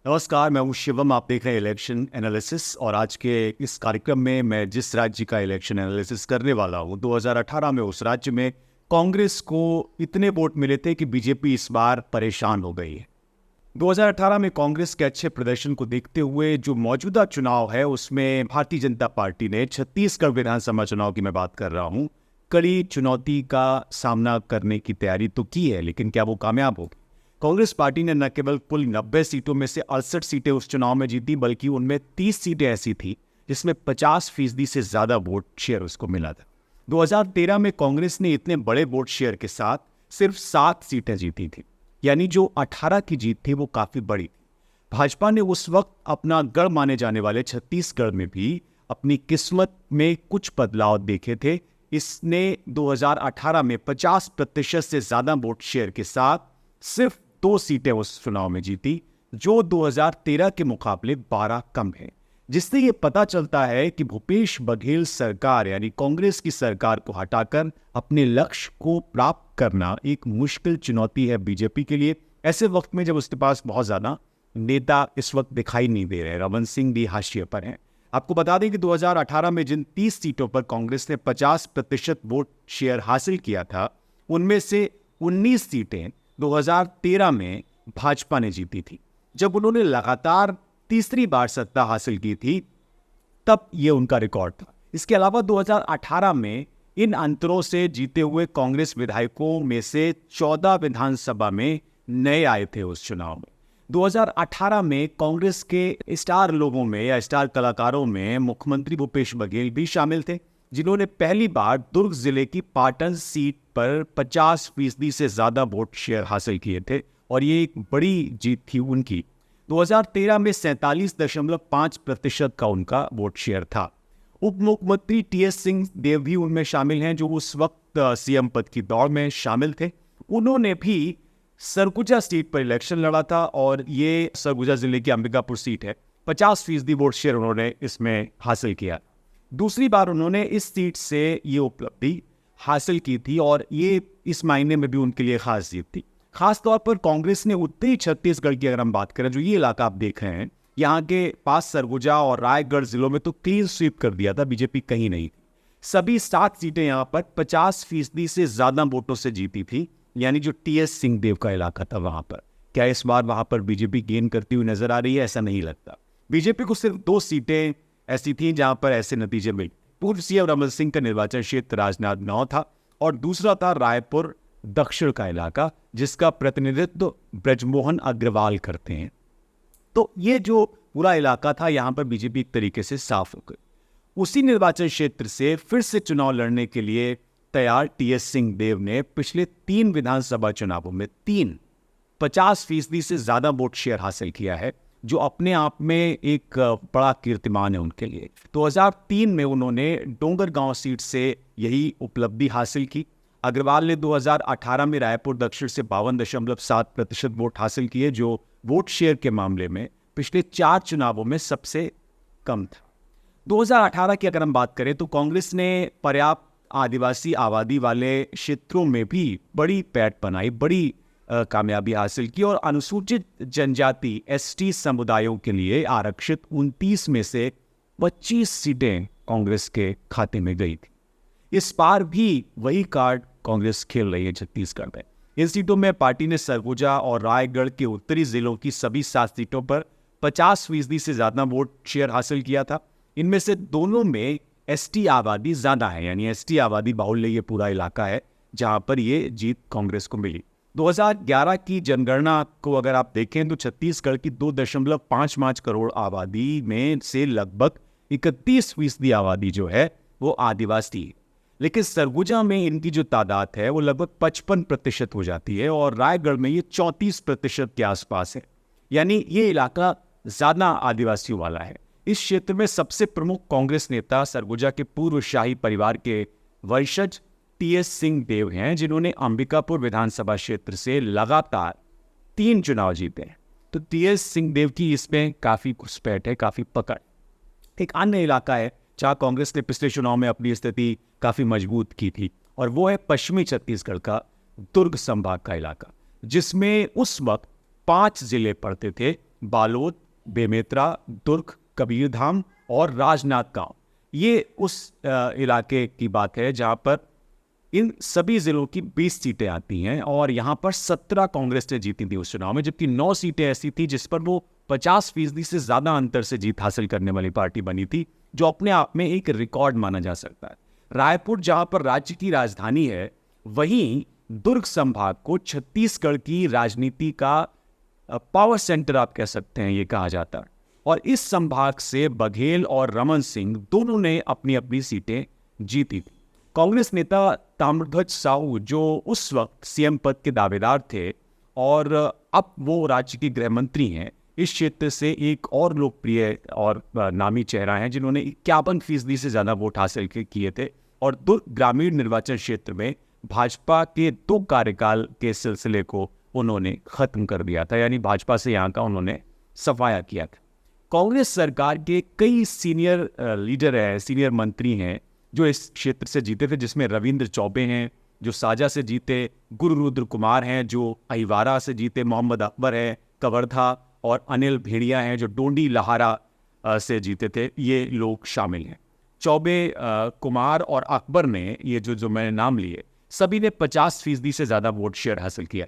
नमस्कार, मैं हूँ शिवम। आप देख रहे हैं इलेक्शन एनालिसिस और आज के इस कार्यक्रम में मैं जिस राज्य का इलेक्शन एनालिसिस करने वाला हूँ 2018 में उस राज्य में कांग्रेस को इतने वोट मिले थे कि बीजेपी इस बार परेशान हो गई है। 2018 में कांग्रेस के अच्छे प्रदर्शन को देखते हुए जो मौजूदा चुनाव है उसमें भारतीय जनता पार्टी ने छत्तीसगढ़ विधानसभा चुनाव की मैं बात कर रहा हूँ, कड़ी चुनौती का सामना करने की तैयारी तो की है, लेकिन क्या वो कामयाब होगी? कांग्रेस पार्टी ने न केवल कुल 90 सीटों में से 68 सीटें उस चुनाव में जीती, बल्कि उनमें 30 सीटें ऐसी थी जिसमें 50% से ज्यादा वोट शेयर उसको मिला था। 2013 में कांग्रेस ने इतने बड़े वोट शेयर के साथ सिर्फ 7 सीटें जीती थी, यानी जो 18 की जीत थी वो काफी बड़ी थी। भाजपा ने उस वक्त अपना गढ़ माने जाने वाले छत्तीसगढ़ में भी अपनी किस्मत में कुछ बदलाव देखे थे। इसने 2018 में 50% से ज्यादा वोट शेयर के साथ सिर्फ 2 सीटें उस चुनाव में जीती, जो 2013 के मुकाबले 12 कम है, जिससे ये पता चलता है कि भूपेश बघेल सरकार यानी कांग्रेस की सरकार को हटाकर अपने लक्ष्य को प्राप्त करना एक मुश्किल चुनौती है बीजेपी के लिए, ऐसे वक्त में जब उसके पास बहुत ज्यादा नेता इस वक्त दिखाई नहीं दे रहे। रमन सिंह भी हाशिए पर हैं। आपको बता दें कि 2018 में जिन 30 सीटों पर कांग्रेस ने 50% वोट शेयर हासिल किया था, उनमें से 19 सीटें 2013 में भाजपा ने जीती थी, जब उन्होंने लगातार तीसरी बार सत्ता हासिल की थी, तब यह उनका रिकॉर्ड था। इसके अलावा 2018 में इन अंतरों से जीते हुए कांग्रेस विधायकों में से 14 विधानसभा में नए आए थे उस चुनाव में। 2018 में कांग्रेस के स्टार लोगों में या स्टार कलाकारों में मुख्यमंत्री भूपेश बघेल भी शामिल थे, जिन्होंने पहली बार दुर्ग जिले की पाटन सीट पर 50% से ज्यादा वोट शेयर हासिल किए थे और ये एक बड़ी जीत थी उनकी। 2013 में 47.5% का उनका वोट शेयर था। उप मुख्यमंत्री टीएस सिंह देव भी उनमें शामिल हैं, जो उस वक्त सीएम पद की दौड़ में शामिल थे। उन्होंने भी सरगुजा सीट पर इलेक्शन लड़ा था और ये सरगुजा जिले की अंबिकापुर सीट है। 50% वोट शेयर उन्होंने इसमें हासिल किया। दूसरी बार उन्होंने इस सीट से ये उपलब्धि हासिल की थी और ये इस मायने में भी उनके लिए खास जीत थी। खास तौर पर कांग्रेस ने उत्तरी छत्तीसगढ़ की अगर हम बात करें, जो ये इलाका आप देख रहे हैं, यहाँ के पास सरगुजा और रायगढ़ जिलों में तो क्लीन स्वीप कर दिया था, बीजेपी कहीं नहीं थी। सभी 7 सीटें यहाँ पर 50% से ज्यादा वोटों से जीती थी, यानी जो टीएस सिंहदेव का इलाका था वहां पर। क्या इस बार वहां पर बीजेपी गेन करती हुई नजर आ रही है? ऐसा नहीं लगता। बीजेपी को सिर्फ 2 सीटें ऐसी थी जहां पर ऐसे नतीजे मिले। पूर्व सीएम रमन सिंह का निर्वाचन क्षेत्र राजनांदगांव था और दूसरा था रायपुर दक्षिण का इलाका, जिसका प्रतिनिधित्व ब्रजमोहन अग्रवाल करते हैं। तो ये जो पूरा इलाका था, यहां पर बीजेपी एक तरीके से साफ हो गई। उसी निर्वाचन क्षेत्र से फिर से चुनाव लड़ने के लिए तैयार टीएस सिंहदेव ने पिछले 3 विधानसभा चुनावों में 50% से ज्यादा वोट शेयर हासिल किया है, जो अपने आप में एक बड़ा कीर्तिमान है उनके लिए। 2003 में उन्होंने डोंगरगांव सीट से यही उपलब्धि हासिल की। अग्रवाल ने 2018 में रायपुर दक्षिण से 52.7% वोट हासिल किए, जो वोट शेयर के मामले में पिछले 4 चुनावों में सबसे कम था। 2018 की अगर हम बात करें तो कांग्रेस ने पर्याप्त आदिवासी आबादी वाले क्षेत्रों में भी बड़ी पैठ बनाई, बड़ी कामयाबी हासिल की और अनुसूचित जनजाति एसटी समुदायों के लिए आरक्षित 29 में से 25 सीटें कांग्रेस के खाते में गई थी। इस बार भी वही कार्ड कांग्रेस खेल रही है छत्तीसगढ़ में। इन सीटों में पार्टी ने सरगुजा और रायगढ़ के उत्तरी जिलों की सभी 7 सीटों पर 50% से ज्यादा वोट शेयर हासिल किया था। इनमें से दोनों में एसटी आबादी ज्यादा है, यानी एसटी आबादी बाहुल्य ये पूरा इलाका है जहां पर ये जीत कांग्रेस को मिली। 2011 की जनगणना को अगर आप देखें तो छत्तीसगढ़ की 2.55 करोड़ आबादी में से लगभग 31% आबादी जो है वो आदिवासी है। लेकिन सरगुजा में इनकी जो तादाद है वो लगभग 55% हो जाती है और रायगढ़ में ये 34% के आसपास है, यानी ये इलाका ज्यादा आदिवासियों वाला है। इस क्षेत्र में सबसे प्रमुख कांग्रेस नेता सरगुजा के पूर्व शाही परिवार के वंशज टीएस सिंहदेव हैं, जिन्होंने अंबिकापुर विधानसभा क्षेत्र से लगातार 3 चुनाव जीते हैं। तो टीएस सिंहदेव की इसमें काफी घुसपैठ है, काफी पकड़। एक अन्य इलाका है जहां कांग्रेस ने पिछले चुनाव में अपनी स्थिति काफी मजबूत की थी और वो है पश्चिमी छत्तीसगढ़ का दुर्ग संभाग का इलाका, जिसमें उस वक्त 5 जिले पड़ते थे बालोद, बेमेतरा, दुर्ग, कबीरधाम और राजनाथ गांव। ये उस इलाके की बात है जहां पर इन सभी जिलों की 20 सीटें आती हैं और यहाँ पर 17 कांग्रेस ने जीती थी उस चुनाव में, जबकि 9 सीटें ऐसी थी जिस पर वो 50% से ज़्यादा अंतर से जीत हासिल करने वाली पार्टी बनी थी, जो अपने आप में एक रिकॉर्ड माना जा सकता है। रायपुर जहाँ पर राज्य की राजधानी है, वहीं दुर्ग संभाग को छत्तीसगढ़ की राजनीति का पावर सेंटर आप कह सकते हैं, ये कहा जाता है। और इस संभाग से बघेल और रमन सिंह दोनों ने अपनी अपनी सीटें जीती थी। कांग्रेस नेता ताम्रध्वज साहू, जो उस वक्त सीएम पद के दावेदार थे और अब वो राज्य के गृह मंत्री हैं, इस क्षेत्र से एक और लोकप्रिय और नामी चेहरा हैं जिन्होंने 51% से ज़्यादा वोट हासिल किए थे और दुर्ग ग्रामीण निर्वाचन क्षेत्र में भाजपा के 2 कार्यकाल के सिलसिले को उन्होंने खत्म कर दिया था, यानी भाजपा से यहाँ का उन्होंने सफाया किया था। कांग्रेस सरकार के कई सीनियर लीडर हैं, सीनियर मंत्री हैं जो इस क्षेत्र से जीते थे, जिसमें रविंद्र चौबे हैं जो साजा से जीते, गुरु रुद्र कुमार हैं जो अहिवारा से जीते, मोहम्मद अकबर है कवर्धा और अनिल भेड़िया हैं जो डोंडी लहारा से जीते थे। ये लोग शामिल हैं। चौबे, कुमार और अकबर ने, ये जो मैंने नाम लिए, सभी ने 50% से ज़्यादा वोट शेयर हासिल किया।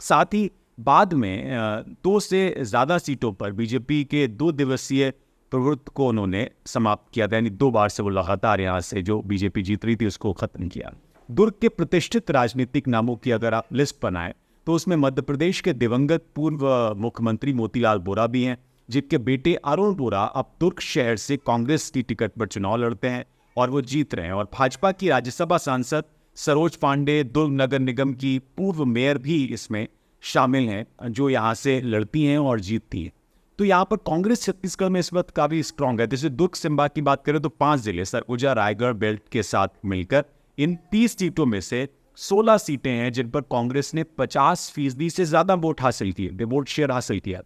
साथ ही बाद में 2 से ज़्यादा सीटों पर बीजेपी के 2 दिवसीय प्रभुत्व को उन्होंने समाप्त किया था, यानी 2 बार से वो लगातार यहाँ से जो बीजेपी जीत रही थी उसको खत्म किया। दुर्ग के प्रतिष्ठित राजनीतिक नामों की अगर आप लिस्ट बनाएं तो उसमें मध्य प्रदेश के दिवंगत पूर्व मुख्यमंत्री मोतीलाल वोरा भी हैं, जिनके बेटे अरुण वोरा अब दुर्ग शहर से कांग्रेस की टिकट पर चुनाव लड़ते हैं और वो जीत रहे हैं। और भाजपा की राज्यसभा सांसद सरोज पांडे, दुर्ग नगर निगम की पूर्व मेयर भी इसमें शामिल हैं, जो यहाँ से लड़ती हैं और जीतती हैं। तो यहाँ पर कांग्रेस छत्तीसगढ़ में इस वक्त काफ़ी स्ट्रांग है। जैसे दुर्ग संभाग की बात करें तो 5 जिले सरगुजा रायगढ़ बेल्ट के साथ मिलकर इन 30 सीटों में से 16 सीटें हैं जिन पर कांग्रेस ने 50% से ज़्यादा वोट हासिल किए, वोट शेयर हासिल किया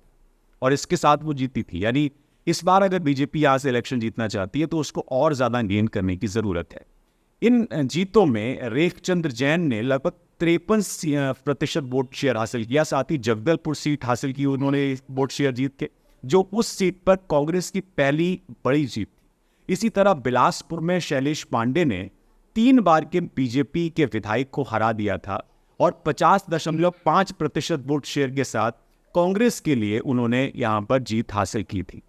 और इसके साथ वो जीती थी। यानी इस बार अगर बीजेपी यहाँ से इलेक्शन जीतना चाहती है तो उसको और ज़्यादा गेन करने की ज़रूरत है। इन जीतों में रेखचंद्र जैन ने लगभग 53% वोट शेयर हासिल किया। साथ ही जगदलपुर सीट हासिल की उन्होंने वोट शेयर जीत के, जो उस सीट पर कांग्रेस की पहली बड़ी जीत थी। इसी तरह बिलासपुर में शैलेश पांडे ने 3 बार के बीजेपी के विधायक को हरा दिया था और 50.5% वोट शेयर के साथ कांग्रेस के लिए उन्होंने यहाँ पर जीत हासिल की थी।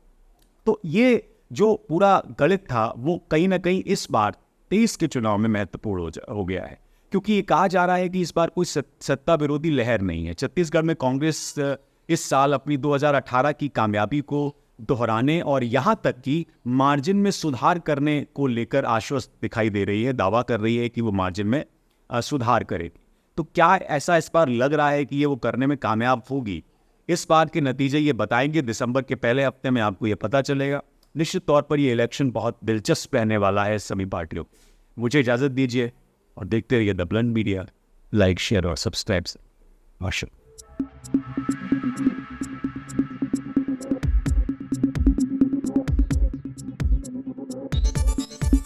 तो ये जो पूरा गणित था वो कहीं ना कहीं इस बार 23 के चुनाव में महत्वपूर्ण हो गया है, क्योंकि ये कहा जा रहा है कि इस बार कोई सत्ता विरोधी लहर नहीं है। छत्तीसगढ़ में कांग्रेस इस साल अपनी 2018 की कामयाबी को दोहराने और यहाँ तक कि मार्जिन में सुधार करने को लेकर आश्वस्त दिखाई दे रही है, दावा कर रही है कि वो मार्जिन में सुधार करेगी। तो क्या ऐसा इस बार लग रहा है कि ये वो करने में कामयाब होगी? इस बार के नतीजे ये बताएंगे। दिसंबर के पहले हफ्ते में आपको ये पता चलेगा। निश्चित तौर पर ये इलेक्शन बहुत दिलचस्प रहने वाला है सभी पार्टियों को। मुझे इजाज़त दीजिए और देखते रहिए the blunt media. Like, share और सब्सक्राइब।